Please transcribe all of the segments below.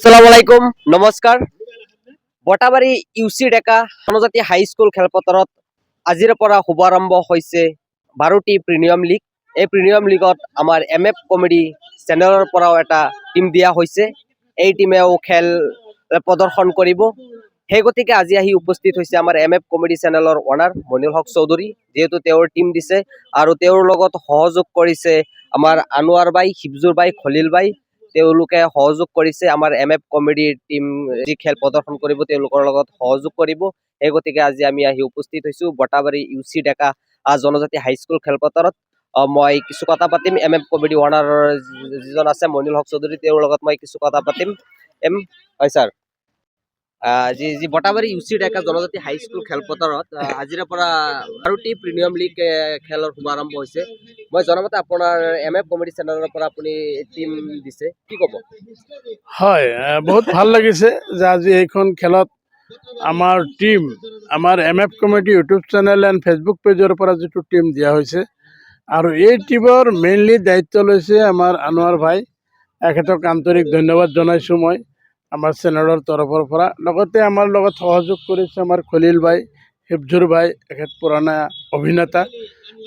আসসালামু আলাইকুম নমস্কাৰ বটাবাৰী ইউচি ডেকা জনজাতি হাইস্কুল খেলপথাৰত আজিৰ পৰা শুভাৰম্ভ হৈছে 12টি প্ৰিমিয়াম লীগ। এই প্ৰিমিয়াম লীগত আমাৰ এমএফ কমেডি চেনেলৰ পৰাও এটা টিম দিয়া হৈছে। এই টিমেও খেল প্ৰদৰ্শন কৰিব। সেই গতিকে আজি আহি উপস্থিত হৈছে আমাৰ এমএফ কমেডি চেনেলৰ অনাৰ মনিৰুল হক চৌধুৰী, যেহেতু তেওঁৰ টিম দিছে আৰু তেওঁৰ লগত সহযোগ কৰিছে আমাৰ আনোৱাৰ বাই, হিফজুৰ বাই, খলিল বাই। তেওঁলোকে সহযোগ কৰিছে আমাৰ এমএফ কমেডিৰ টিম যি খেল প্ৰদৰ্শন কৰিব তেওঁলোকৰ লগত সহযোগ কৰিব। সেই গতিকে আজি আমি আহি উপস্থিত হৈছো বটাবাৰী ইউচি ডেকা জনজাতি হাইস্কুল খেলপথাৰত। মই কিছু কথা পাতিম এমএফ কমেডি অনাৰৰ যিজন আছে মনিৰুল হক চৌধুৰী, তেওঁৰ লগত মই কিছু কথা পাতিম। হয় ছাৰ, যি বটাবাৰী ইউচি ডেকা জনজাতি হাইস্কুল খেলপথাৰত আজিৰে পৰা 12টি প্ৰিমিয়াম লীগ খেলৰ শুভাৰম্ভ হৈছে। মই জনামতে আপোনাৰ এমএফ কমেডি চেনেলৰ পৰা আপুনি টিম দিছে, কি ক'ব? হয়, বহুত ভাল লাগিছে যে আজি এইখন খেলত আমাৰ টিম, আমাৰ MF comedy YouTube channel and Facebook পেজৰ পৰা যিটো টিম দিয়া হৈছে আৰু এই টিমৰ মেইনলি দায়িত্ব লৈছে আমাৰ আনোৱাৰ ভাই। এখেতক আন্তৰিক ধন্যবাদ জনাইছোঁ মই আমাৰ চেনেলৰ তৰফৰ পৰা। লগতে আমাৰ লগত সহযোগ কৰিছে আমাৰ খলিল ভাই, হিফজুৰ ভাই, এখেত পুৰণা অভিনেতা।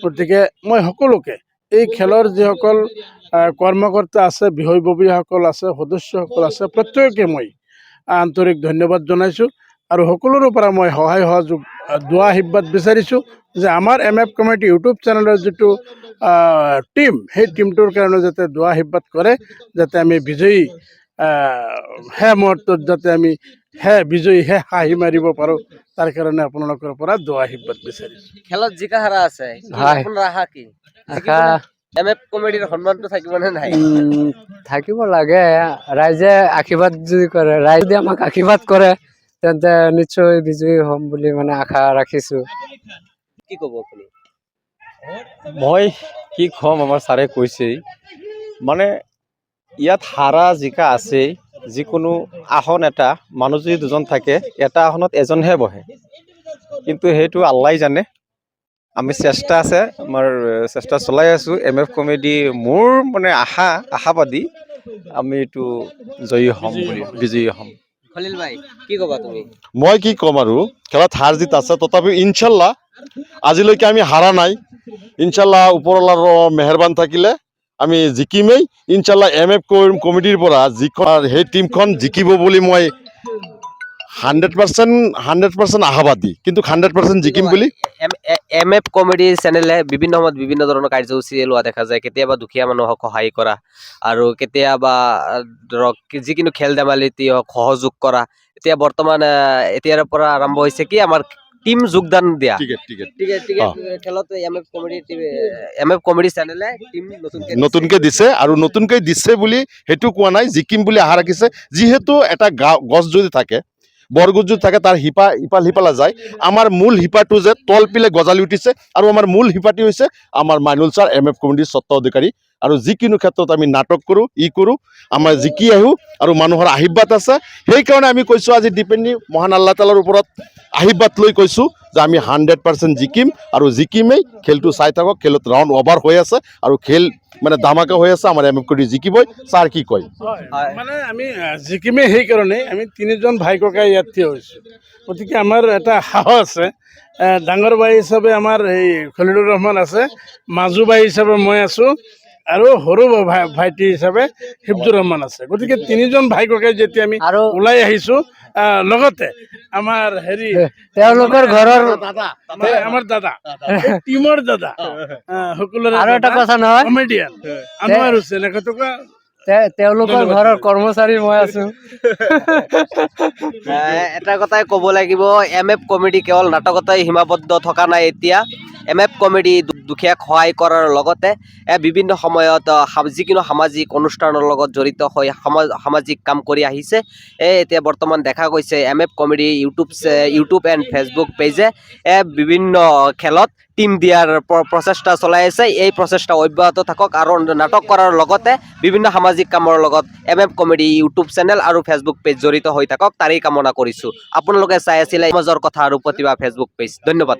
গতিকে মই সকলোকে এই খেলৰ যিসকল কৰ্মকৰ্তা আছে, বিষয়ববীয়াসকল আছে, সদস্যসকল আছে, প্ৰত্যেককে মই আন্তৰিক ধন্যবাদ জনাইছোঁ আৰু সকলোৰে পৰা মই সহায় সহযোগ দোৱা আশীৰ্বাদ বিচাৰিছোঁ যে আমাৰ এমএফ কমেডি ইউটিউব চেনেলৰ যিটো টিম, সেই টিমটোৰ কাৰণে যাতে দোৱা আশীৰ্বাদ কৰে, যাতে আমি বিজয়ী মুহূৰ্তত যাতে আমি বিজয়ী হাঁহি মাৰিব পাৰোঁ, তাৰ কাৰণে আপোনালোকৰ পৰা দোৱা আশীৰ্বাদ বিচাৰিছোঁ। খেলত জিকা হাৰা আছে, আপোনাৰ আশা কি? এমএফ কমেডিৰ সন্মানটো থাকিব নে নাই? থাকিব লাগে। ৰাইজে আশীৰ্বাদ যদি কৰে, ৰাইজে যদি আমাক আশীৰ্বাদ কৰে তেন্তে নিশ্চয় বিজয়ী হ'ম বুলি মানে আশা ৰাখিছোঁ। কি ক'ব আপুনি? মই কি ক'ম, আমাৰ ছাৰে কৈছেই মানে ইয়াত হাৰা জিকা আছেই। যিকোনো আসন এটা মানুহ যদি দুজন থাকে, এটা আসনত এজনহে বহে, কিন্তু সেইটো আল্লাই জানে। আমি চেষ্টা আছে, আমাৰ চেষ্টা চলাই আছোঁ। এমএফ কমেডি মোৰ মানে আশাবাদী আমি এইটো জয়ী হ'ম বুলি, বিজয়ী হ'ম। খলিল ভাই, কি ক'বা তুমি? মই কি ক'ম আৰু, খেলত হাৰ জিত আছে, তথাপিও ইনশাল্লাহ আজিলৈকে আমি হাৰা নাই। ইনশাল্লাহ ওপৰৱালাৰ মেহৰবান থাকিলে আমি জিকিমেই। ইনশাল্লাহ এমএফ কমেডিৰ পৰা যিখন সেই টিমখন জিকিব বুলি মই 100% আশাবাদী, কিন্তু 100% জিকিম বুলি। এমএফ কমেডি চেনেলে বিভিন্ন সময়ত বিভিন্ন ধৰণৰ কাৰ্যসূচী লোৱা দেখা যায়। কেতিয়াবা দুখীয়া মানুহক সহায় কৰা আৰু কেতিয়াবা ধৰক যিকোনো খেল ধেমালিতে হওক সহযোগ কৰা। এতিয়া বৰ্তমান এতিয়াৰ পৰা আৰম্ভ হৈছে কি আমাৰ টিম যোগদান দিয়া। খেলত এমএফ কমেডি চেনেলে টিম নতুনকে দিছে আৰু নতুনকৈ দিছে বুলি সেইটো কোৱা নাই, জিকিম বুলি আশা ৰাখিছে। যিহেতু এটা গছ যদি থাকে, বৰগছ যদি থাকে, তাৰ শিপা ইপাল সিপালা যায়। আমাৰ মূল শিপাটো যে তল পিলে গজালি উঠিছে আৰু আমাৰ মূল শিপাটি হৈছে আমাৰ মাইনুল ছাৰ, এমএফ কমেডিৰ স্বত্ব অধিকাৰী। আৰু যিকোনো ক্ষেত্ৰত আমি নাটক কৰোঁ, কৰোঁ, আমাৰ জিকি আহোঁ আৰু মানুহৰ আশীৰ্বাদ আছে। সেইকাৰণে আমি কৈছোঁ আজি ডিপেণ্ডি মহান আল্লাহ তালাৰ ওপৰত আশীৰ্বাদ লৈ কৈছোঁ যে আমি 100% জিকিম আৰু জিকিমেই। খেলটো চাই থাকক, খেলত ৰাউণ্ড অভাৰ হৈ আছে আৰু খেল মানে ধামাকা হৈ আছে। আমাৰ এমএফ কমেডি জিকিবই। ছাৰ কি কয়? মানে আমি জিকিমেই সেইকাৰণে আমি তিনিজন ভাই ককাই ইয়াত থিয় হৈছোঁ। গতিকে আমাৰ এটা সাহস আছে। ডাঙৰ ভাই হিচাপে আমাৰ এই খলিলুৰ ৰহমান আছে, মাজু ভাই হিচাপে মই আছোঁ আৰু সৰু ভাইটি হিচাপে হিফজুৰ ৰহমান আছে। গতিকে তিনিজন ভাই ককাই যেতিয়া আমি ওলাই আহিছোঁ, লগতে আমাৰ তেওঁলোকৰ ঘৰৰ দাদা, আমাৰ দাদা, টিমৰ দাদা, সকলোৰে আৰু এটা কথা নহয়, কমেডিয়ান আনোৱাৰ হুছেইন, তেওঁলোকৰ ঘৰৰ কৰ্মচাৰী মই আছোঁ। এটা কথাই ক'ব লাগিব, এমএফ কমেডি কেৱল নাটকতেই সীমাবদ্ধ থকা নাই। এতিয়া এমএফ কমেডি দুখীয়াক সহায় কৰাৰ লগতে বিভিন্ন সময়ত যিকোনো সামাজিক অনুষ্ঠানৰ লগত জড়িত হৈ সামাজিক কাম কৰি আহিছে। এতিয়া বৰ্তমান দেখা গৈছে MF comedy YouTube and Facebook পেজে বিভিন্ন খেলত টিম দিয়াৰ প্ৰচেষ্টা চলাই আছে। এই প্ৰচেষ্টা অব্যাহত থাকক আৰু নাটক কৰাৰ লগতে বিভিন্ন সামাজিক কামৰ লগত এমএফ কমেডি ইউটিউব চেনেল আৰু ফেচবুক পেজ জড়িত হৈ থাকক, তাৰেই কামনা কৰিছোঁ। আপোনালোকে চাই আছিলে সমাজৰ কথা আৰু প্ৰতিভা ফেচবুক পেজ। ধন্যবাদ।